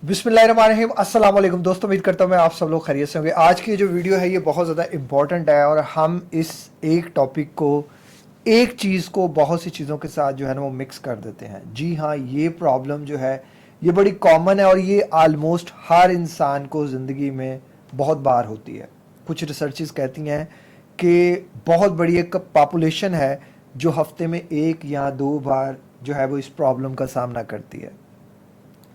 बिस्मिल्लाहिर्रहमानिर्रहीम। अस्सलाम वालेकुम दोस्तों, उम्मीद करता हूँ मैं आप सब लोग खैरियत से होंगे। आज की जो वीडियो है ये बहुत ज़्यादा इम्पॉर्टेंट है और हम इस एक टॉपिक को, एक चीज़ को बहुत सी चीज़ों के साथ जो है ना वो मिक्स कर देते हैं। जी हाँ, ये प्रॉब्लम जो है ये बड़ी कॉमन है और ये आलमोस्ट हर इंसान को ज़िंदगी में बहुत बार होती है। कुछ रिसर्चेस कहती हैं कि बहुत बड़ी एक पॉपुलेशन है जो हफ्ते में एक या दो बार जो है वो इस प्रॉब्लम का सामना करती है।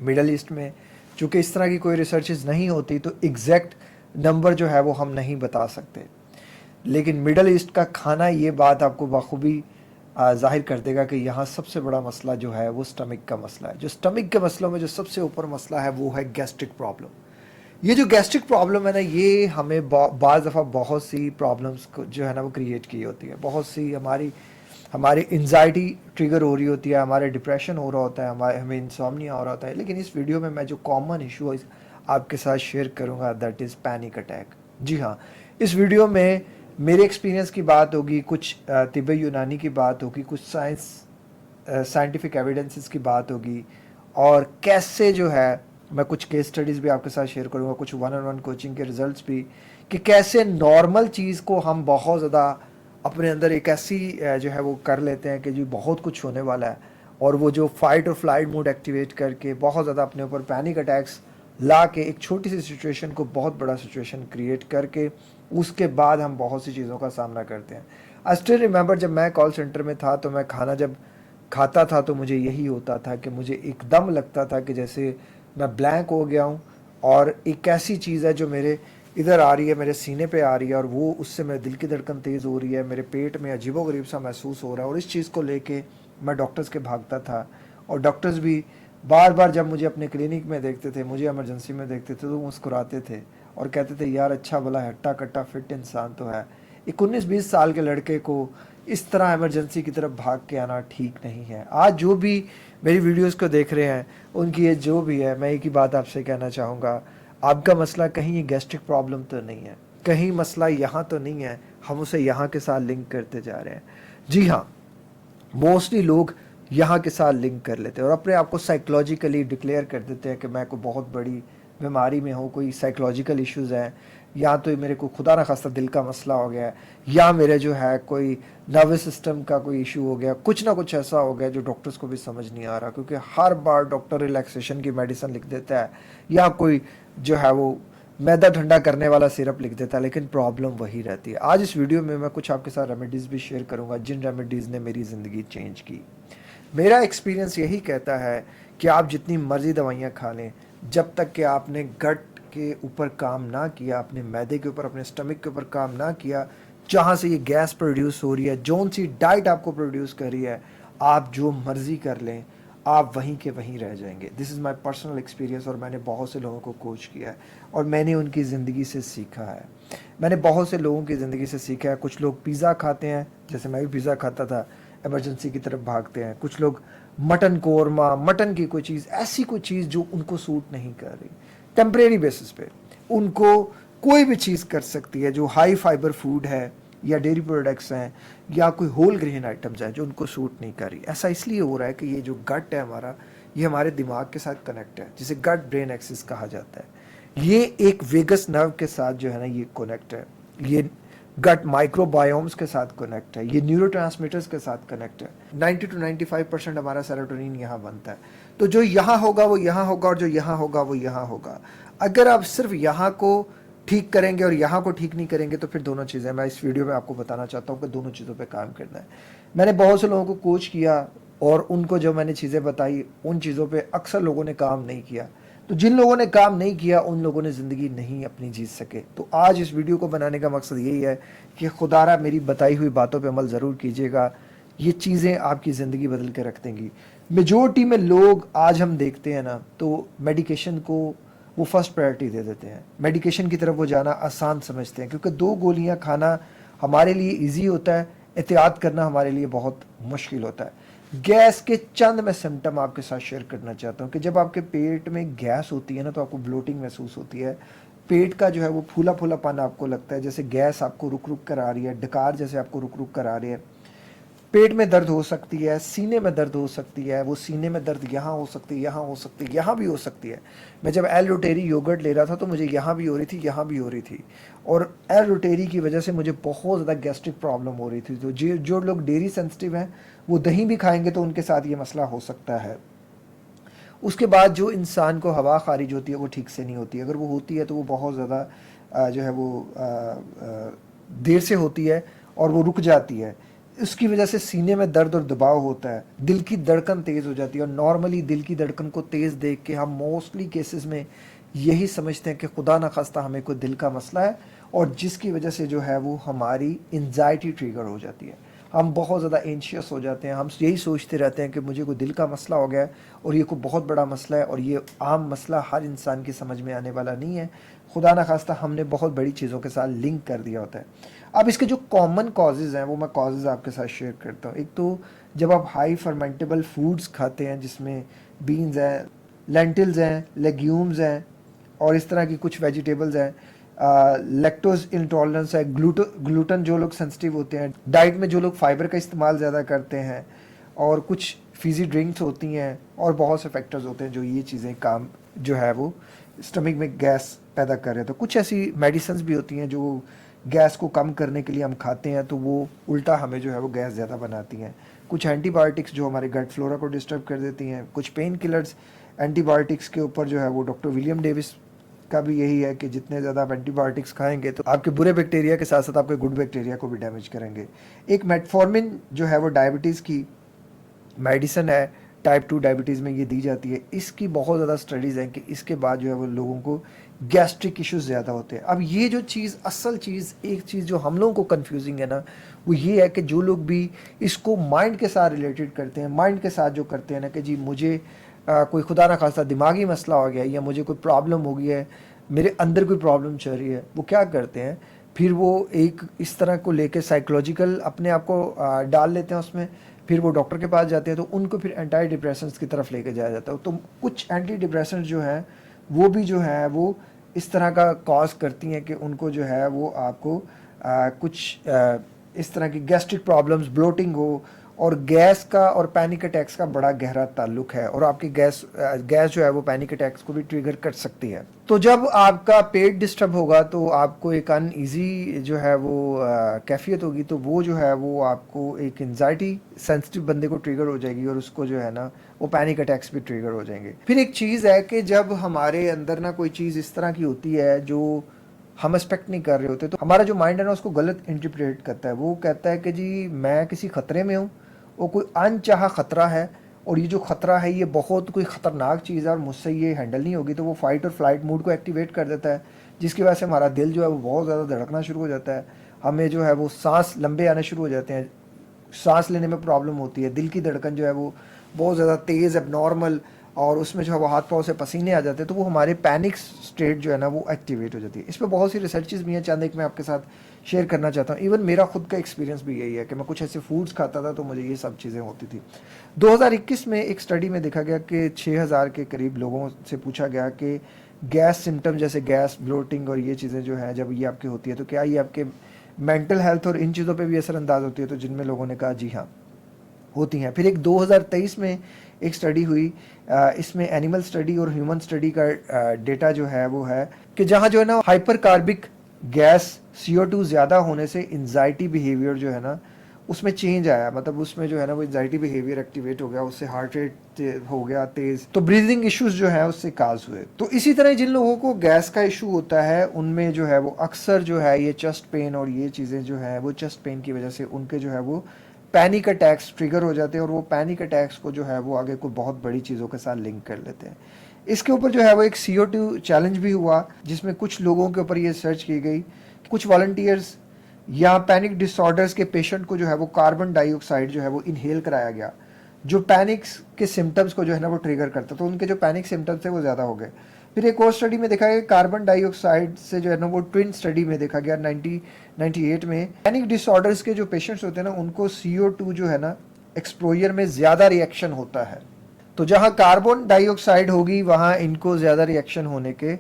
मिडल ईस्ट में चूँकि इस तरह की कोई रिसर्चेस नहीं होती तो एग्जैक्ट नंबर जो है वो हम नहीं बता सकते, लेकिन मिडल ईस्ट का खाना ये बात आपको बखूबी ज़ाहिर कर देगा कि यहाँ सबसे बड़ा मसला जो है वो स्टमक का मसला है। जो स्टमक के मसलों में जो सबसे ऊपर मसला है वो है गैस्ट्रिक प्रॉब्लम। ये जो गैस्ट्रिक प्रॉब्लम है ना, ये हमें बाज़ दफ़ा बहुत सी प्रॉब्लम्स को जो है ना वो क्रिएट की होती है। बहुत सी हमारी हमारी एंजाइटी ट्रिगर हो रही होती है, हमारे डिप्रेशन हो रहा होता है, हमें इंसोम्निया हो रहा होता है। लेकिन इस वीडियो में मैं जो कॉमन इशू आपके साथ शेयर करूंगा दैट इज़ पैनिक अटैक। जी हाँ, इस वीडियो में मेरे एक्सपीरियंस की बात होगी, कुछ तिब्बे यूनानी की बात होगी, कुछ साइंटिफिक एविडेंसेस की बात होगी और कैसे जो है मैं कुछ केस स्टडीज़ भी आपके साथ शेयर करूंगा, कुछ वन ऑन वन कोचिंग के रिजल्ट्स भी, कि कैसे नॉर्मल चीज़ को हम बहुत ज़्यादा अपने अंदर एक ऐसी जो है वो कर लेते हैं कि जी बहुत कुछ होने वाला है, और वो जो फाइट और फ्लाइट मोड एक्टिवेट करके बहुत ज़्यादा अपने ऊपर पैनिक अटैक्स ला के एक छोटी सी सिचुएशन को बहुत बड़ा सिचुएशन क्रिएट करके उसके बाद हम बहुत सी चीज़ों का सामना करते हैं। आई स्टिल रिमेंबर जब मैं कॉल सेंटर में था तो मैं खाना जब खाता था तो मुझे यही होता था कि मुझे एकदम लगता था कि जैसे मैं ब्लैंक हो गया हूँ और एक ऐसी चीज़ है जो मेरे इधर आ रही है, मेरे सीने पे आ रही है और वो उससे मेरे दिल की धड़कन तेज़ हो रही है, मेरे पेट में अजीबोगरीब सा महसूस हो रहा है। और इस चीज़ को लेके मैं डॉक्टर्स के भागता था और डॉक्टर्स भी बार बार जब मुझे अपने क्लिनिक में देखते थे, मुझे इमरजेंसी में देखते थे तो मुस्कुराते थे और कहते थे यार अच्छा भला हट्टा कट्टा फिट इंसान तो है। एक 19-20 साल के लड़के को इस तरह इमरजेंसी की तरफ भाग के आना ठीक नहीं है। आज जो भी मेरी वीडियोस को देख रहे हैं उनकी एज जो भी है, मैं एक ही बात आपसे कहना चाहूँगा, आपका मसला कहीं ये गैस्ट्रिक प्रॉब्लम तो नहीं है, कहीं मसला यहाँ तो नहीं है, हम उसे यहाँ के साथ लिंक करते जा रहे हैं। जी हाँ, मोस्टली लोग यहाँ के साथ लिंक कर लेते हैं और अपने आप को साइकोलॉजिकली डिक्लेयर कर देते हैं कि मैं कोई बहुत बड़ी बीमारी में हूँ, कोई साइकोलॉजिकल इश्यूज़ हैं, या तो मेरे को खुदा न खास्ता दिल का मसला हो गया है, या मेरे जो है कोई नर्वस सिस्टम का कोई इशू हो गया, कुछ ना कुछ ऐसा हो गया जो डॉक्टर्स को भी समझ नहीं आ रहा, क्योंकि हर बार डॉक्टर रिलैक्सेशन की मेडिसिन लिख देता है या कोई जो है वो मैदा ठंडा करने वाला सिरप लिख देता है, लेकिन प्रॉब्लम वही रहती है। आज इस वीडियो में मैं कुछ आपके साथ रेमेडीज़ भी शेयर करूंगा जिन रेमेडीज़ ने मेरी ज़िंदगी चेंज की। मेरा एक्सपीरियंस यही कहता है कि आप जितनी मर्ज़ी दवाइयाँ खा लें, जब तक कि आपने गट के ऊपर काम ना किया, अपने मैदे के ऊपर, अपने स्टमक के ऊपर काम ना किया, जहाँ से ये गैस प्रोड्यूस हो रही है, जौन सी डाइट आपको प्रोड्यूस कर रही है, आप जो मर्ज़ी कर लें आप वहीं के वहीं रह जाएंगे। This is my personal experience और मैंने बहुत से लोगों को कोच किया है और मैंने उनकी ज़िंदगी से सीखा है। मैंने बहुत से लोगों की ज़िंदगी से सीखा है। कुछ लोग पिज़्ज़ा खाते हैं, जैसे मैं भी पिज़्ज़ा खाता था, इमरजेंसी की तरफ भागते हैं। कुछ लोग मटन कोरमा, मटन की कोई चीज़, ऐसी कोई चीज़ जो उनको सूट नहीं कर रही, टेम्परेरी बेसिस पे उनको कोई भी चीज़ कर सकती है जो हाई फाइबर फूड है या डेयरी प्रोडक्ट्स हैं या कोई होल ग्रेन आइटम्स हैं जो उनको सूट नहीं कर रही। ऐसा इसलिए हो रहा है कि ये जो गट है हमारा, ये हमारे दिमाग के साथ कनेक्ट है, जिसे गट ब्रेन एक्सिस कहा जाता है। ये एक वेगस नर्व के साथ जो है ना ये कनेक्ट है, ये गट माइक्रोबायोम्स के साथ कनेक्ट है, ये न्यूरोट्रांसमीटर्स के साथ कनेक्ट है। 90 to 95% हमारा सेरोटोनिन यहाँ बनता है। तो जो यहाँ होगा वो यहाँ होगा और जो यहाँ होगा वो यहाँ होगा। अगर आप सिर्फ यहाँ को ठीक करेंगे और यहाँ को ठीक नहीं करेंगे तो फिर दोनों चीज़ें, मैं इस वीडियो में आपको बताना चाहता हूँ कि दोनों चीज़ों पे काम करना है। मैंने बहुत से लोगों को कोच किया और उनको जो मैंने चीज़ें बताई उन चीज़ों पे अक्सर लोगों ने काम नहीं किया। तो जिन लोगों ने काम नहीं किया उन लोगों ने ज़िंदगी नहीं अपनी जीत सके। तो आज इस वीडियो को बनाने का मकसद यही है कि खुदारा मेरी बताई हुई बातों पर अमल ज़रूर कीजिएगा, ये चीज़ें आपकी ज़िंदगी बदल के रख देंगी। मेजोरिटी में लोग आज हम देखते हैं ना तो मेडिकेशन को वो फर्स्ट प्रायोरिटी दे देते हैं, मेडिकेशन की तरफ वो जाना आसान समझते हैं, क्योंकि 2 गोलियां खाना हमारे लिए इजी होता है, एहतियात करना हमारे लिए बहुत मुश्किल होता है। गैस के चंद मैं सिम्टम आपके साथ शेयर करना चाहता हूँ कि जब आपके पेट में गैस होती है ना तो आपको ब्लोटिंग महसूस होती है, पेट का जो है वो फूला फूलापन आपको लगता है, जैसे गैस आपको रुक रुक कर आ रही है, डकार जैसे आपको रुक रुक कर आ रही है, पेट में दर्द हो सकती है, सीने में दर्द हो सकती है, वो सीने में दर्द यहाँ हो सकती है, यहाँ हो सकती है, यहाँ भी हो सकती है। मैं जब एल रोटेरी योगर्ट ले रहा था तो मुझे यहाँ भी हो रही थी, यहाँ भी हो रही थी, और एल रोटेरी की वजह से मुझे बहुत ज़्यादा गैस्ट्रिक प्रॉब्लम हो रही थी। तो जो लोग डेयरी सेंसिटिव हैं वो दही भी खाएंगे तो उनके साथ ये मसला हो सकता है। उसके बाद जो इंसान को हवा खारिज होती है वो ठीक से नहीं होती, अगर वो होती है तो वो बहुत ज़्यादा जो है वो देर से होती है और वो रुक जाती है। उसकी वजह से सीने में दर्द और दबाव होता है, दिल की धड़कन तेज़ हो जाती है, और नॉर्मली दिल की धड़कन को तेज़ देख के हम मोस्टली केसेस में यही समझते हैं कि खुदा न खास्ता हमें कोई दिल का मसला है, और जिसकी वजह से जो है वो हमारी एंजाइटी ट्रिगर हो जाती है। हम बहुत ज़्यादा एंशियस हो जाते हैं, हम यही सोचते रहते हैं कि मुझे कोई दिल का मसला हो गया है और ये कोई बहुत बड़ा मसला है, और ये आम मसला हर इंसान की समझ में आने वाला नहीं है। खुदा न खास्ता हमने बहुत बड़ी चीज़ों के साथ लिंक कर दिया होता है। अब इसके जो कॉमन कॉजेज़ हैं वो मैं कॉजेज़ आपके साथ शेयर करता हूँ। एक तो जब आप हाई फर्मेंटेबल फूड्स खाते हैं जिसमें बीन्स हैं, लेंटिल्स हैं, लेग्यूम्स हैं, और इस तरह की कुछ वेजिटेबल्स हैं, लैक्टोज इंटॉलरेंस है, ग्लूटन जो लोग सेंसिटिव होते हैं, डाइट में जो लोग फाइबर का इस्तेमाल ज़्यादा करते हैं, और कुछ फिजी ड्रिंक्स होती हैं, और बहुत से फैक्टर्स होते हैं जो ये चीज़ें काम जो है वो स्टमक में गैस पैदा कर रहे हैं। तो कुछ ऐसी मेडिसिन भी होती हैं जो गैस को कम करने के लिए हम खाते हैं तो वो उल्टा हमें जो है वो गैस ज़्यादा बनाती हैं। कुछ एंटीबायोटिक्स जो हमारे गट फ्लोरा को डिस्टर्ब कर देती हैं, कुछ पेन किलर्स एंटीबायोटिक्स के ऊपर जो है वो डॉक्टर विलियम डेविस का भी यही है कि जितने ज़्यादा आप एंटीबायोटिक्स खाएंगे तो आपके बुरे बैक्टीरिया के साथ साथ आपके गुड बैक्टीरिया को भी डैमेज करेंगे। एक मेटफॉर्मिन जो है वो डायबिटीज़ की मेडिसिन है, टाइप 2 डायबिटीज़ में ये दी जाती है। इसकी बहुत ज़्यादा स्टडीज़ हैं कि इसके बाद जो है वो लोगों को गैस्ट्रिक इश्यूज ज़्यादा होते हैं। अब ये जो चीज़ असल चीज़, एक चीज़ जो हम लोगों को कंफ्यूजिंग है ना, वो ये है कि जो लोग भी इसको माइंड के साथ रिलेटेड करते हैं, माइंड के साथ जो करते हैं ना कि जी मुझे कोई खुदा ना खास्ता दिमागी मसला हो गया, या मुझे कोई प्रॉब्लम हो गई है, मेरे अंदर कोई प्रॉब्लम चल रही है, वो क्या करते हैं फिर वो एक इस तरह को लेके साइकोलॉजिकल अपने आप को डाल लेते हैं उसमें, फिर वो डॉक्टर के पास जाते हैं तो उनको फिर एंटी डिप्रेशंस की तरफ लेके जाया जाता है। तो कुछ एंटी डिप्रेशंस जो हैं वो भी जो है वो इस तरह का कॉज करती हैं कि उनको जो है वो आपको इस तरह की गैस्ट्रिक प्रॉब्लम्स, ब्लोटिंग हो, और गैस का और पैनिक अटैक्स का बड़ा गहरा ताल्लुक है, और आपकी गैस जो है वो पैनिक अटैक्स को भी ट्रिगर कर सकती है। तो जब आपका पेट डिस्टर्ब होगा तो आपको एक अनईजी जो है वो कैफियत होगी, तो वो जो है वो आपको एक एंजाइटी सेंसिटिव बंदे को ट्रिगर हो जाएगी, और उसको जो है ना वो पैनिक अटैक्स भी ट्रिगर हो जाएंगे। फिर एक चीज़ है कि जब हमारे अंदर ना कोई चीज़ इस तरह की होती है जो हम एक्सपेक्ट नहीं कर रहे होते, तो हमारा जो माइंड है ना उसको गलत इंटरप्रेट करता है। वो कहता है कि जी मैं किसी खतरे में हूँ, वो कोई अनचाहा ख़तरा है, और ये जो ख़तरा है ये बहुत कोई ख़तरनाक चीज़ है और मुझसे ये हैंडल नहीं होगी, तो वो फाइट और फ्लाइट मूड को एक्टिवेट कर देता है, जिसकी वजह से हमारा दिल जो है वो बहुत ज़्यादा धड़कना शुरू हो जाता है, हमें जो है वो सांस लंबे आने शुरू हो जाते हैं, सांस लेने में प्रॉब्लम होती है, दिल की धड़कन जो है वो बहुत ज़्यादा तेज़ एबनॉर्मल, और उसमें जो है वो हाथ पाँव से पसीने आ जाते हैं, तो वो हमारे पैनिक स्टेट जो है ना वो एक्टिवेट हो जाती है। इस पर बहुत सी रिसर्चेज भी हैं, चंद एक मैं आपके साथ शेयर करना चाहता हूँ। इवन मेरा खुद का एक्सपीरियंस भी यही है कि मैं कुछ ऐसे फूड्स खाता था तो मुझे ये सब चीज़ें होती थी। 2021 में एक स्टडी में देखा गया कि 6000 के करीब लोगों से पूछा गया कि गैस सिम्टम जैसे गैस, ब्लोटिंग और ये चीज़ें जो हैं जब ये आपकी होती है तो क्या ये आपके मेंटल हेल्थ और इन चीज़ों पे भी असरअंदाज होती है, तो जिनमें लोगों ने कहा जी हाँ होती हैं। फिर एक 2023 में एक स्टडी हुई, इसमें एनिमल स्टडी और ह्यूमन स्टडी का डेटा जो है वो है कि जहाँ जो है ना हाइपर कार्बिक गैस CO2 ज़्यादा होने से एंजाइटी बिहेवियर जो है ना उसमें चेंज आया, मतलब उसमें जो है ना वो एंजाइटी बिहेवियर एक्टिवेट हो गया, उससे हार्ट रेट हो गया तेज़, तो ब्रीदिंग इश्यूज जो है उससे काज हुए। तो इसी तरह जिन लोगों को गैस का इशू होता है उनमें जो है वो अक्सर जो है ये चेस्ट पेन और ये चीज़ें जो है वो चेस्ट पेन की वजह से उनके जो है वो पैनिक अटैक्स ट्रिगर हो जाते हैं, और वो पैनिक अटैक्स को जो है वो आगे कोई बहुत बड़ी चीज़ों के साथ लिंक कर लेते हैं। इसके ऊपर जो है वो एक CO2 चैलेंज भी हुआ जिसमें कुछ लोगों के ऊपर ये सर्च की गई, कुछ वॉलंटियर्स या पैनिक डिसऑर्डर्स के पेशेंट को जो है वो कार्बन डाइऑक्साइड जो है वो इनहेल कराया गया, जो पैनिक्स के सिम्टम्स को जो है ना वो ट्रिगर करता, तो उनके जो पैनिक सिम्टम्स थे वो ज़्यादा हो गए। फिर एक और स्टडी में देखा गया कार्बन डाइऑक्साइड से जो है ना वो ट्विन स्टडी में देखा गया 1998 में पैनिक डिसऑर्डर्स के जो पेशेंट्स होते हैं ना उनको CO2 जो है ना एक्सपोजर में ज़्यादा रिएक्शन होता है, तो जहाँ कार्बन डाइऑक्साइड होगी वहाँ इनको ज़्यादा रिएक्शन होने के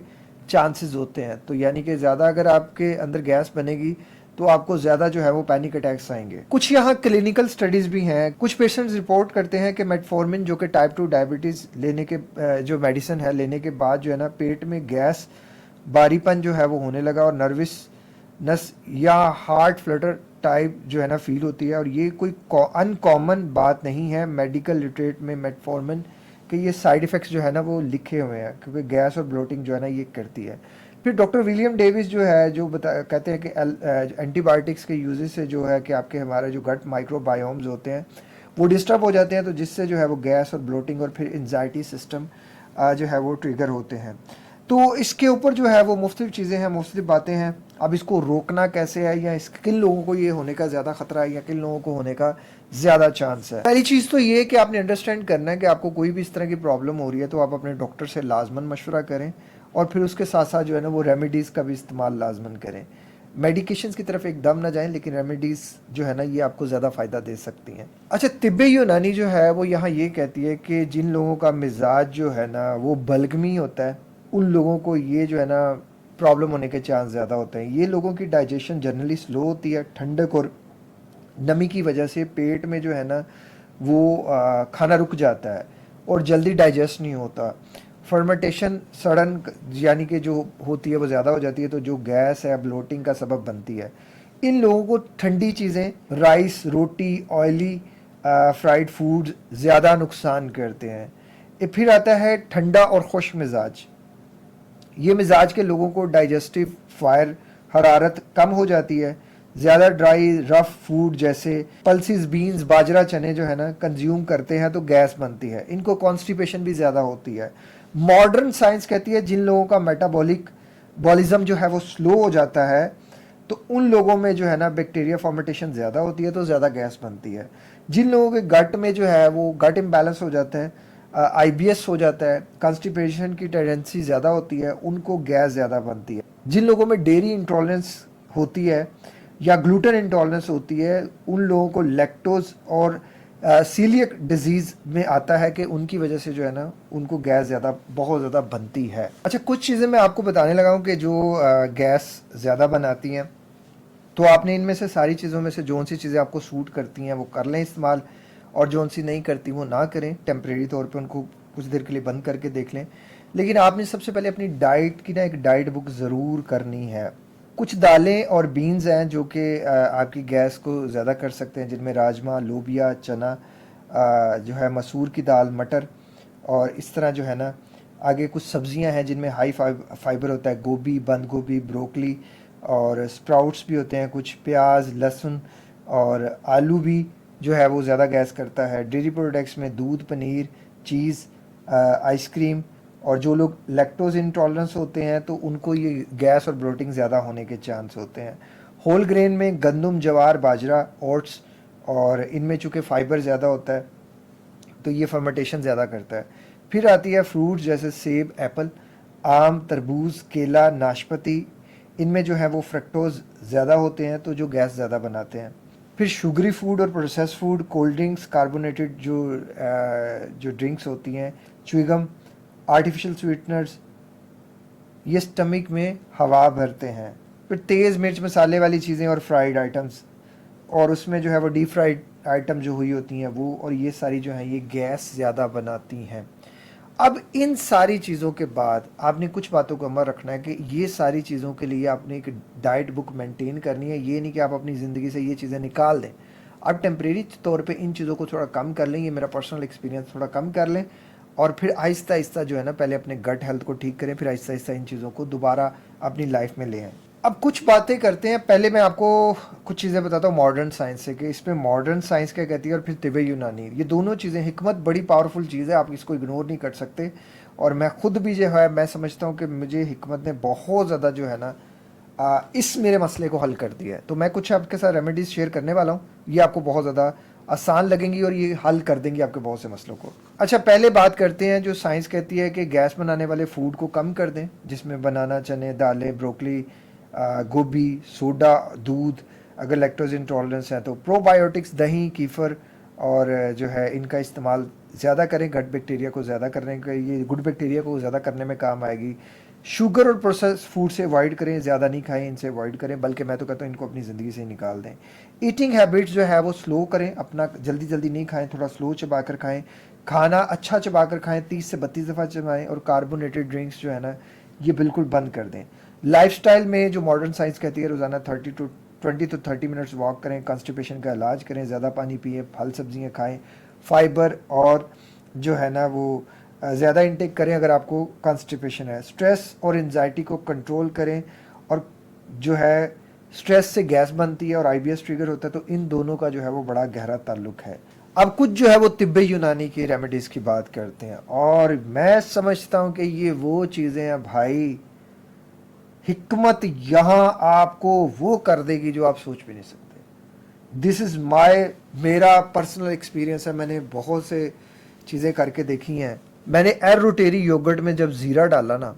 चांसेस होते हैं। तो यानी कि ज़्यादा अगर आपके अंदर गैस बनेगी तो आपको ज़्यादा जो है वो पैनिक अटैक्स आएंगे। कुछ यहाँ क्लिनिकल स्टडीज़ भी हैं। कुछ पेशेंट्स रिपोर्ट करते हैं कि मेटफॉर्मिन जो कि टाइप 2 डायबिटीज़ लेने के जो मेडिसिन है लेने के बाद जो है ना पेट में गैस, बारीपन जो है वो होने लगा और नर्वसनेस या हार्ट फ्लटर टाइप जो है ना फील होती है। और ये कोई अनकॉमन बात नहीं है मेडिकल लिटरेट में मेटफॉर्मिन कि ये साइड इफ़ेक्ट्स जो है ना वो लिखे हुए हैं, क्योंकि गैस और ब्लोटिंग जो है ना ये करती है। फिर डॉक्टर विलियम डेविस जो है जो कहते हैं कि एंटीबायोटिक्स के यूजेज से जो है कि आपके हमारे जो गट माइक्रोबायोम्स होते हैं वो डिस्टर्ब हो जाते हैं, तो जिससे जो है वो गैस और ब्लोटिंग और फिर एंजाइटी सिस्टम जो है वो ट्रिगर होते हैं। तो इसके ऊपर जो है वो मुख्तलिफ चीज़ें हैं, मुख्तलिफ बातें हैं। अब इसको रोकना कैसे है, या किन लोगों को ये होने का ज़्यादा ख़तरा है या किन लोगों को होने का ज़्यादा चांस है। पहली चीज़ तो ये कि आपने अंडरस्टैंड करना है कि आपको कोई भी इस तरह की प्रॉब्लम हो रही है तो आप अपने डॉक्टर से लाजमन मशवरा करें, और फिर उसके साथ साथ जो है ना वो रेमेडीज़ का भी इस्तेमाल लाजमन करें। मेडिकेशंस की तरफ एकदम ना जाएं, लेकिन रेमेडीज़ जो है ना ये आपको ज़्यादा फ़ायदा दे सकती हैं। अच्छा, तिब्बे यूनानी जो है वो यहाँ ये कहती है कि जिन लोगों का मिजाज जो है ना वो बलगमी होता है, उन लोगों को ये जो है ना प्रॉब्लम होने के चांस ज़्यादा होते हैं। ये लोगों की डाइजेशन जनरली स्लो होती है, ठंडक और नमी की वजह से पेट में जो है ना वो खाना रुक जाता है और जल्दी डाइजेस्ट नहीं होता। फर्मेंटेशन सड़न यानी कि जो होती है वो ज़्यादा हो जाती है, तो जो गैस है ब्लोटिंग का सबब बनती है। इन लोगों को ठंडी चीज़ें, राइस, रोटी, ऑयली फ्राइड फूड ज़्यादा नुकसान करते हैं। फिर आता है ठंडा और खुश्क मिजाज। ये मिजाज के लोगों को डाइजेस्टिव फायर हरारत कम हो जाती है। ज़्यादा ड्राई रफ फूड जैसे पल्सिस, बीन्स, बाजरा, चने जो है ना कंज्यूम करते हैं तो गैस बनती है। इनको कॉन्स्टिपेशन भी ज़्यादा होती है। मॉडर्न साइंस कहती है जिन लोगों का मेटाबॉलिज्म जो है वो स्लो हो जाता है तो उन लोगों में जो है ना बैक्टीरिया फॉर्मेटेशन ज़्यादा होती है, तो ज़्यादा गैस बनती है। जिन लोगों के गट में जो है वो गट इम्बैलेंस हो जाता है, IBS हो जाता है, कॉन्स्टिपेशन की टेंडेंसी ज़्यादा होती है, उनको गैस ज़्यादा बनती है। जिन लोगों में डेयरी इंटॉलरेंस होती है या ग्लूटेन इंटॉलरेंस होती है, उन लोगों को लैक्टोज और सीलियक डिजीज़ में आता है कि उनकी वजह से जो है ना उनको गैस ज़्यादा बहुत ज़्यादा बनती है। अच्छा, कुछ चीज़ें मैं आपको बताने लगा हूँ कि जो गैस ज़्यादा बनाती हैं, तो आपने इनमें से सारी चीज़ों में से जो सी चीज़ें आपको सूट करती हैं वो कर लें इस्तेमाल, और जो सी नहीं करती वो ना करें। टेम्परेरी तौर पे उनको कुछ देर के लिए बंद करके देख लें। लेकिन आपने सबसे पहले अपनी डाइट की ना एक डाइट बुक ज़रूर करनी है। कुछ दालें और बीन्स हैं जो कि आपकी गैस को ज़्यादा कर सकते हैं, जिनमें राजमा, लोबिया, चना जो है, मसूर की दाल, मटर, और इस तरह जो है ना आगे कुछ सब्जियां हैं जिनमें हाई फाइबर होता है, गोभी, बंद गोभी, ब्रोकली, और स्प्राउट्स भी होते हैं कुछ, प्याज, लहसुन और आलू भी जो है वो ज़्यादा गैस करता है। डेयरी प्रोडक्ट्स में दूध, पनीर, चीज़, आइसक्रीम, और जो लोग लैक्टोज इंटॉलरेंस होते हैं तो उनको ये गैस और ब्लोटिंग ज़्यादा होने के चांस होते हैं। होल ग्रेन में गंदम, जवार, बाजरा, ओट्स, और इनमें चूँकि फ़ाइबर ज़्यादा होता है तो ये फर्मेंटेशन ज़्यादा करता है। फिर आती है फ्रूट्स जैसे सेब, एप्पल, आम, तरबूज, केला, नाशपाती, इनमें जो है वो फ्रक्टोज ज़्यादा होते हैं तो जो गैस ज़्यादा बनाते हैं। फिर शुगरी फूड और process food, cold drinks, carbonated जो ड्रिंक्स होती हैं, च्युइंगम, आर्टिफिशियल स्वीटनर्स, ये स्टमक में हवा भरते हैं। फिर तेज़ मिर्च मसाले वाली चीज़ें और फ्राइड आइटम्स, और उसमें जो है वो डीप फ्राइड आइटम जो हुई होती हैं वो, और ये सारी जो हैं ये गैस ज़्यादा बनाती हैं। अब इन सारी चीज़ों के बाद आपने कुछ बातों को अमल रखना है कि ये सारी चीज़ों के लिए आपने एक डाइट बुक मेंटेन करनी है। ये नहीं कि आप अपनी ज़िंदगी से ये चीज़ें निकाल दें। आप टेम्परेरी तौर पे इन चीज़ों को थोड़ा कम कर लें, ये मेरा पर्सनल एक्सपीरियंस, थोड़ा कम कर लें, और फिर आहिस्ता आहिस्ता जो है ना पहले अपने गट हेल्थ को ठीक करें, फिर आहिस्ता आहिस्ता इन चीज़ों को दोबारा अपनी लाइफ में ले आएँ। अब कुछ बातें करते हैं। पहले मैं आपको कुछ चीज़ें बताता हूँ मॉडर्न साइंस से कि इसमें मॉडर्न साइंस क्या कहती है, और फिर तिब्बे यूनानी, ये दोनों चीज़ें, हिकमत बड़ी पावरफुल चीज़ है, आप इसको इग्नोर नहीं कर सकते। और मैं खुद भी जो है मैं समझता हूँ कि मुझे हिकमत ने बहुत ज़्यादा जो है ना इस मेरे मसले को हल कर दिया है। तो मैं कुछ आपके साथ रेमेडीज़ शेयर करने वाला हूँ, ये आपको बहुत ज़्यादा आसान लगेंगी और ये हल कर देंगी आपके बहुत से मसलों को। अच्छा, पहले बात करते हैं जो साइंस कहती है कि गैस बनाने वाले फूड को कम कर दें, जिसमें बनाना, चने, दालें, ब्रोकली, गोभी, सोडा, दूध। अगर लैक्टोज इंटॉलरेंस है तो प्रोबायोटिक्स, दही, कीफर, और जो है इनका इस्तेमाल ज़्यादा करें। गट बैक्टीरिया को ज़्यादा करने का, ये गुड बैक्टीरिया को ज़्यादा करने में काम आएगी। शुगर और प्रोसेस फूड से अवॉइड करें, ज़्यादा नहीं खाएं, इनसे अवॉइड करें, बल्कि मैं तो कहता हूँ इनको अपनी ज़िंदगी से ही निकाल दें। ईटिंग हैबिट्स जो है वो स्लो करें, अपना जल्दी जल्दी नहीं खाएं, थोड़ा स्लो चबा कर खाएं, खाना अच्छा चबा कर खाएं, 30 से 32 दफ़ा चबाएं, और कार्बोनेटेड ड्रिंक्स जो है ना ये बिल्कुल बंद कर दें। लाइफस्टाइल में जो मॉडर्न साइंस कहती है रोज़ाना 20 to 30 मिनट्स वॉक करें, कॉन्स्टिपेशन का इलाज करें, ज़्यादा पानी पिए, फल सब्जियाँ खाएँ, फाइबर और जो है ना वो ज़्यादा इंटेक करें अगर आपको कॉन्स्टिपेशन है। स्ट्रेस और एंजाइटी को कंट्रोल करें, और जो है स्ट्रेस से गैस बनती है और आईबीएस ट्रिगर होता है, तो इन दोनों का जो है वो बड़ा गहरा ताल्लुक है। अब कुछ जो है वो तिब्बे यूनानी की रेमेडीज़ की बात करते हैं, और मैं समझता हूँ कि ये वो चीज़ें हैं भाई, हिकमत यहाँ आपको वो कर देगी जो आप सोच भी नहीं सकते। दिस इज़ मेरा पर्सनल एक्सपीरियंस है, मैंने बहुत से चीज़ें करके देखी हैं। मैंने एर रोटेरी योगर्ट में जब ज़ीरा डाला ना,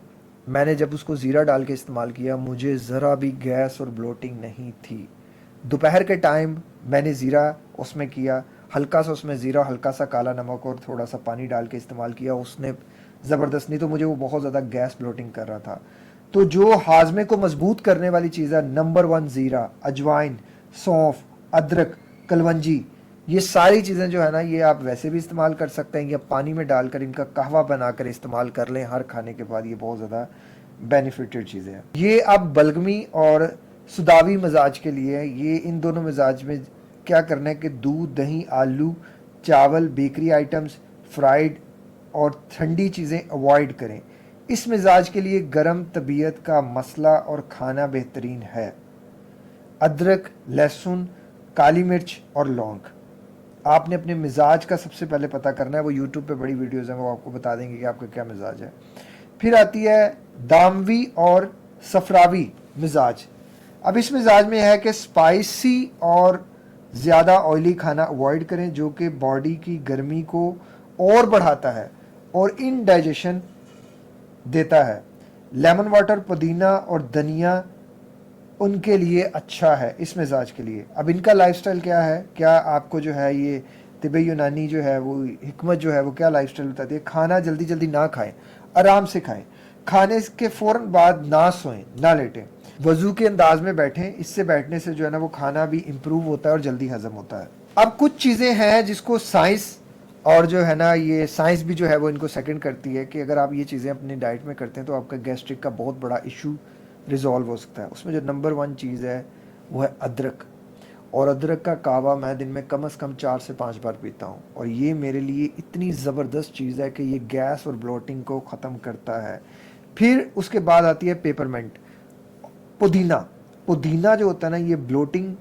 मैंने जब उसको ज़ीरा डाल के इस्तेमाल किया, मुझे ज़रा भी गैस और ब्लोटिंग नहीं थी। दोपहर के टाइम मैंने ज़ीरा उसमें किया, हल्का सा उसमें ज़ीरा, हल्का सा काला नमक और थोड़ा सा पानी डाल के इस्तेमाल किया, उसने ज़बरदस्त, नहीं तो मुझे वो बहुत ज़्यादा गैस ब्लोटिंग कर रहा था। तो जो हाजमे को मजबूत करने वाली चीज़ है, नंबर 1 ज़ीरा, अजवाइन, सौंफ, अदरक, कलवंजी, ये सारी चीज़ें जो है ना ये आप वैसे भी इस्तेमाल कर सकते हैं, या पानी में डालकर इनका कहवा बनाकर इस्तेमाल कर लें हर खाने के बाद, ये बहुत ज़्यादा बेनिफिटेड चीज़ें हैं। ये अब बलगमी और सुदावी मिजाज के लिए है। ये इन दोनों मिजाज में क्या करना है कि दूध, दही, आलू, चावल, बेकरी आइटम्स, फ्राइड और ठंडी चीज़ें अवॉइड करें। इस मिजाज के लिए गर्म तबीयत का मसला और खाना बेहतरीन है। अदरक, लहसुन, काली मिर्च और लौंग। आपने अपने मिजाज का सबसे पहले पता करना है, वो यूट्यूब पे बड़ी वीडियोज़ हैं, वो आपको बता देंगे कि आपका क्या मिजाज है। फिर आती है दामवी और सफरावी मिजाज। अब इस मिजाज में है कि स्पाइसी और ज़्यादा ऑयली खाना अवॉइड करें, जो कि बॉडी की गर्मी को और बढ़ाता है और इनडाइजेशन देता है। लेमन वाटर, पुदीना और धनिया उनके लिए अच्छा है इस मिजाज के लिए। अब इनका लाइफस्टाइल क्या है, क्या आपको जो है ये तिब्बे यूनानी जो है वो हिकमत जो है वो क्या लाइफस्टाइल बताती है? खाना जल्दी जल्दी ना खाएं, आराम से खाएं, खाने के फ़ौरन बाद ना सोएं, ना लेटें, वजू के अंदाज में बैठें। इससे बैठने से जो है ना वो खाना भी इम्प्रूव होता है और जल्दी हजम होता है। अब कुछ चीज़ें हैं जिसको साइंस और जो है ना ये साइंस भी जो है वो इनको सेकंड करती है कि अगर आप ये चीज़ें अपनी डाइट में करते हैं तो आपका गैस्ट्रिक का बहुत बड़ा इशू रिजॉल्व हो सकता है। उसमें जो नंबर 1 चीज़ है वो है अदरक, और अदरक का कहवा मैं दिन में कम से कम 4 से 5 बार पीता हूँ, और ये मेरे लिए इतनी ज़बरदस्त चीज़ है कि ये गैस और ब्लोटिंग को ख़त्म करता है। फिर उसके बाद आती है पेपरमेंट, पुदीना। पुदीना जो होता है ना ये ब्लोटिंग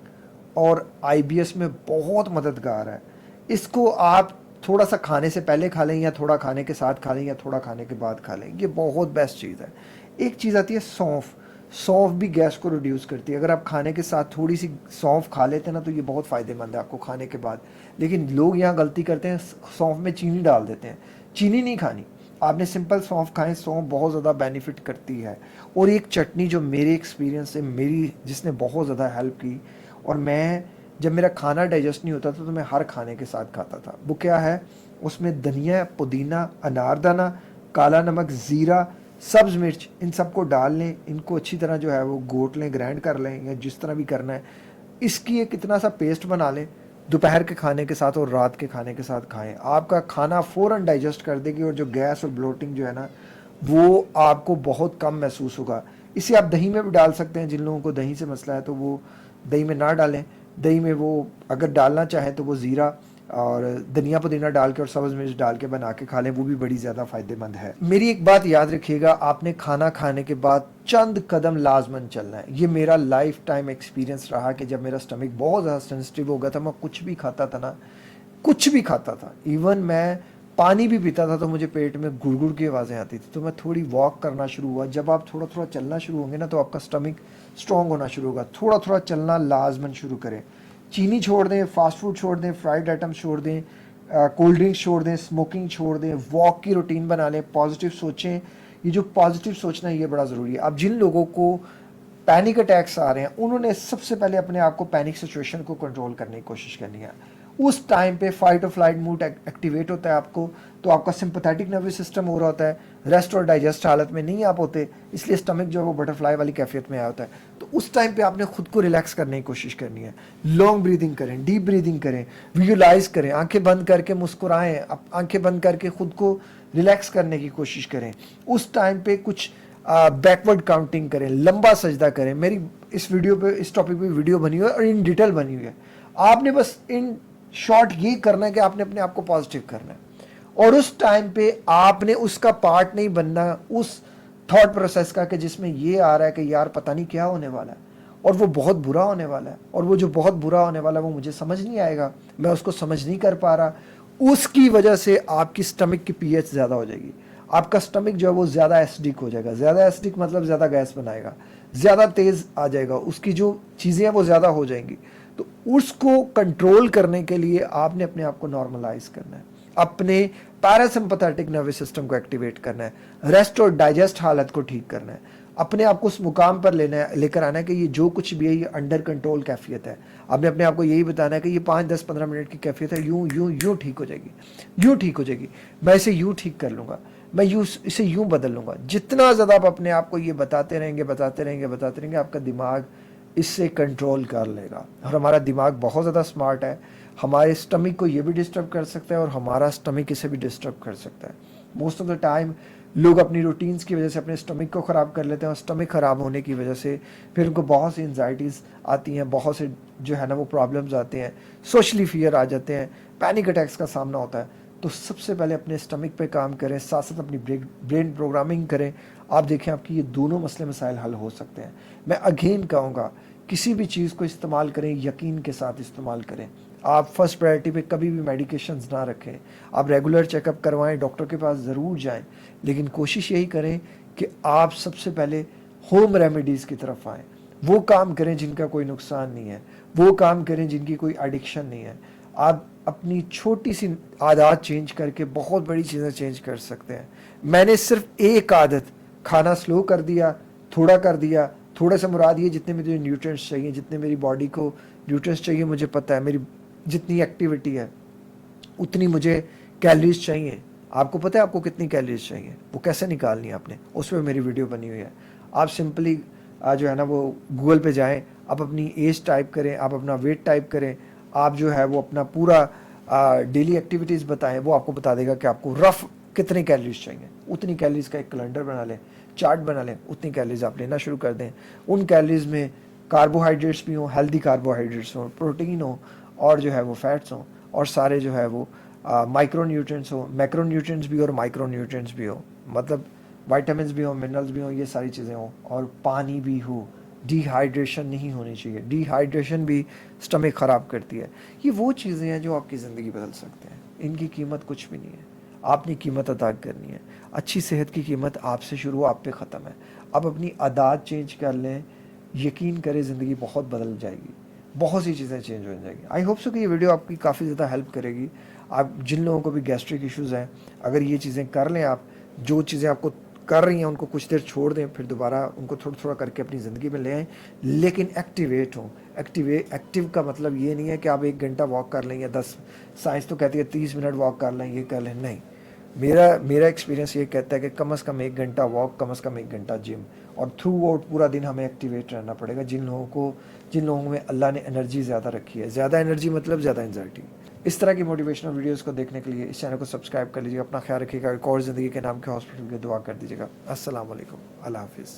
और आईबीएस में बहुत मददगार है। इसको आप थोड़ा सा खाने से पहले खा लें, या थोड़ा खाने के साथ खा लें, या थोड़ा खाने के बाद खा लें, ये बहुत बेस्ट चीज़ है। एक चीज़ आती है सौंफ। सौंफ भी गैस को रिड्यूस करती है। अगर आप खाने के साथ थोड़ी सी सौंफ खा लेते हैं ना तो ये बहुत फ़ायदेमंद है आपको खाने के बाद। लेकिन लोग यहाँ गलती करते हैं, सौंफ में चीनी डाल देते हैं। चीनी नहीं खानी, आपने सिंपल सौंफ खाएं, सौंफ बहुत ज़्यादा बेनिफिट करती है। और एक चटनी जो मेरे एक्सपीरियंस से मेरी जिसने बहुत ज़्यादा हेल्प की, और मैं जब मेरा खाना डाइजेस्ट नहीं होता था तो मैं हर खाने के साथ खाता था, वो क्या है, उसमें धनिया, पुदीना, अनारदाना, काला नमक, ज़ीरा, सब्ज़ मिर्च, इन सबको डाल लें, इनको अच्छी तरह जो है वो घोट लें, ग्राइंड कर लें, या जिस तरह भी करना है। इसकी एक इतना सा पेस्ट बना लें, दोपहर के खाने के साथ और रात के खाने के साथ खाएं। आपका खाना फ़ौरन डाइजेस्ट कर देगी, और जो गैस और ब्लोटिंग जो है ना वो आपको बहुत कम महसूस होगा। इसे आप दही में भी डाल सकते हैं, जिन लोगों को दही से मसला है तो वो दही में ना डालें। दही में वो अगर डालना चाहें तो वो ज़ीरा और धनिया पुदीना डाल के और सब्ज़ मिर्च डाल के बना के खा लें, वो भी बड़ी ज़्यादा फ़ायदेमंद है। मेरी एक बात याद रखिएगा, आपने खाना खाने के बाद चंद कदम लाजमन चलना है। ये मेरा लाइफ टाइम एक्सपीरियंस रहा कि जब मेरा स्टमक बहुत ज़्यादा सेंसिटिव हो गया था, मैं कुछ भी खाता था ना, कुछ भी खाता था, इवन मैं पानी भी पीता था तो मुझे पेट में गुड़गुड़ की आवाज़ें आती थी। तो मैं थोड़ी वॉक करना शुरू हुआ। जब आप थोड़ा थोड़ा चलना शुरू होंगे ना तो आपका स्टमक स्ट्रॉन्ग होना शुरू होगा। थोड़ा थोड़ा चलना लाजमन शुरू करें। चीनी छोड़ दें, फास्ट फूड छोड़ दें, फ्राइड आइटम छोड़ दें, कोल्ड ड्रिंक्स छोड़ दें, स्मोकिंग छोड़ दें, वॉक की रूटीन बना लें, पॉजिटिव सोचें। ये जो पॉजिटिव सोचना है ये बड़ा ज़रूरी है। अब जिन लोगों को पैनिक अटैक्स आ रहे हैं, उन्होंने सबसे पहले अपने आप को पैनिक सिचुएशन को कंट्रोल करने की कोशिश करनी है। उस टाइम पे फाइट और फ्लाइट मूड एक्टिवेट होता है आपको, तो आपका सिंपैथेटिक नर्वस सिस्टम हो रहा होता है, रेस्ट और डाइजेस्ट हालत में नहीं आप होते, इसलिए स्टमक जो है वो बटरफ्लाई वाली कैफियत में आया होता है। तो उस टाइम पे आपने खुद को रिलैक्स करने की कोशिश करनी है। लॉन्ग ब्रीदिंग करें, डीप ब्रीदिंग करें, विजुलाइज करें, आंखें बंद करके मुस्कुराएं, आंखें बंद करके खुद को रिलैक्स करने की कोशिश करें। उस टाइम पे कुछ बैकवर्ड काउंटिंग करें, लंबा सजदा करें। मेरी इस वीडियो पे, इस टॉपिक पे वीडियो बनी हुई है और इन डिटेल बनी हुई है। आपने बस इन शॉर्ट ये करना है कि आपने अपने आप को पॉजिटिव करना है, और उस टाइम पे आपने उसका पार्ट नहीं बनना उस थॉट प्रोसेस का कि जिसमें ये आ रहा है कि यार पता नहीं क्या होने वाला है और वो बहुत बुरा होने वाला है, और वो जो बहुत बुरा होने वाला है वो मुझे समझ नहीं आएगा, मैं उसको समझ नहीं कर पा रहा। उसकी वजह से आपकी स्टमक की पीएच ज़्यादा हो जाएगी, आपका स्टमक जो है वो ज़्यादा एसिडिक हो जाएगा। ज़्यादा एसिडिक मतलब ज़्यादा गैस बनाएगा, ज़्यादा तेज़ आ जाएगा, उसकी जो चीज़ें हैं वो ज़्यादा हो जाएंगी। तो उसको कंट्रोल करने के लिए आपने अपने आप को नॉर्मलाइज करना है, अपने पैरासिम्पैथेटिक नर्वस सिस्टम को एक्टिवेट करना है, रेस्ट और डाइजेस्ट हालत को ठीक करना है, अपने आप को उस मुकाम पर लेकर आना है कि ये जो कुछ भी है ये अंडर कंट्रोल कैफियत है। आपने अपने आप को यही बताना है कि ये 5-10-15 मिनट की कैफियत है, यूं यूं यूं ठीक हो जाएगी, यूं ठीक हो जाएगी, मैं इसे यूं ठीक कर लूँगा, मैं यूं इसे यूं बदल लूँगा। जितना ज़्यादा आप अपने आप को ये बताते रहेंगे, आपका दिमाग इससे कंट्रोल कर लेगा। और हमारा दिमाग बहुत ज़्यादा स्मार्ट है, हमारे स्टमक को ये भी डिस्टर्ब कर सकता है और हमारा स्टमक इसे भी डिस्टर्ब कर सकता है। मोस्ट ऑफ द टाइम लोग अपनी रूटीन्स की वजह से अपने स्टमक को ख़राब कर लेते हैं, और स्टमक ख़राब होने की वजह से फिर उनको बहुत सी एंजाइटीज़ आती हैं, बहुत से जो है ना वो प्रॉब्लम्स आते हैं, सोशली फियर आ जाते हैं, पैनिक अटैक्स का सामना होता है। तो सबसे पहले अपने स्टमक पे काम करें, साथ साथ अपनी ब्रेन प्रोग्रामिंग करें। आप देखें आपकी ये दोनों मसले मसाइल हल हो सकते हैं। मैं अगेन कहूँगा, किसी भी चीज़ को इस्तेमाल करें यकीन के साथ इस्तेमाल करें। आप फर्स्ट प्रायोरिटी पे कभी भी मेडिकेशंस ना रखें, आप रेगुलर चेकअप करवाएं, डॉक्टर के पास ज़रूर जाएं, लेकिन कोशिश यही करें कि आप सबसे पहले होम रेमेडीज़ की तरफ आएँ। वो काम करें जिनका कोई नुकसान नहीं है, वो काम करें जिनकी कोई एडिक्शन नहीं है। आप अपनी छोटी सी आदत चेंज करके बहुत बड़ी चीज़ें चेंज कर सकते हैं। मैंने सिर्फ एक आदत, खाना स्लो कर दिया, थोड़ा कर दिया, थोड़ा सा मुराद ये जितने मुझे न्यूट्रिएंट्स चाहिए, जितने मेरी बॉडी को न्यूट्रिएंट्स चाहिए मुझे पता है, मेरी जितनी एक्टिविटी है उतनी मुझे कैलोरीज चाहिए। आपको पता है आपको कितनी कैलोरीज चाहिए, वो कैसे निकालनी है आपने, उस पर मेरी वीडियो बनी हुई है। आप सिंपली जो है ना वो गूगल पे जाएं, आप अपनी एज टाइप करें, आप अपना वेट टाइप करें, आप जो है वो अपना पूरा डेली एक्टिविटीज़ बताएं, वो आपको बता देगा कि आपको रफ कितनी कैलोरीज चाहिए। उतनी कैलोरीज का एक कैलेंडर बना लें, चार्ट बना लें, उतनी कैलोरीज आप लेना शुरू कर दें। उन कैलोरीज में कार्बोहाइड्रेट्स भी हों, हेल्दी कार्बोहाइड्रेट्स हों, प्रोटीन हो, और जो है वो फैट्स हों, और सारे जो है वो माइक्रो न्यूट्रिएंट्स हो, मैक्रो न्यूट्रिएंट्स भी और माइक्रो न्यूट्रिएंट्स भी हो, मतलब वाइटामिन भी हो, मिनरल्स भी हो, ये सारी चीज़ें हों, और पानी भी हो। डिहाइड्रेशन नहीं होनी चाहिए, डिहाइड्रेशन भी स्टमक ख़राब करती है। ये वो चीज़ें हैं जो आपकी ज़िंदगी बदल सकते हैं, इनकी कीमत कुछ भी नहीं है, आपने कीमत अदा करनी है। अच्छी सेहत की कीमत आपसे शुरू, आप पे ख़त्म है। अब अपनी आदत चेंज कर लें, यकीन करें ज़िंदगी बहुत बदल जाएगी, बहुत सी चीज़ें चेंज हो जाएगी। आई होप सो कि ये वीडियो आपकी काफ़ी ज़्यादा हेल्प करेगी। आप जिन लोगों को भी गैस्ट्रिक इश्यूज़ हैं, अगर ये चीज़ें कर लें, आप जो चीज़ें आपको कर रही हैं उनको कुछ देर छोड़ दें, फिर दोबारा उनको थोड़ा थोड़ा करके अपनी ज़िंदगी में ले आएँ, लेकिन एक्टिवेट हों। एक्टिव का मतलब ये नहीं है कि आप 1 घंटा वॉक कर लें या 10, साइंस तो कहती है 30 मिनट वॉक कर लें, ये कर लें, नहीं। मेरा एक्सपीरियंस ये कहता है कि कम से कम 1 घंटा वॉक, कम से कम 1 घंटा जिम, और थ्रू आउट पूरा दिन हमें एक्टिवेट रहना पड़ेगा। जिन लोगों में अल्लाह ने एनर्जी ज़्यादा रखी है, ज़्यादा एनर्जी मतलब ज़्यादा एंजाइटी। इस तरह की मोटिवेशनल वीडियोस को देखने के लिए इस चैनल को सब्सक्राइब कर लीजिएगा। अपना ख्याल रखिएगा। एक और ज़िंदगी के नाम के हॉस्पिटल में दुआ कर दीजिएगा। अस्सलाम वालेकुम, अल्लाह हाफिज़।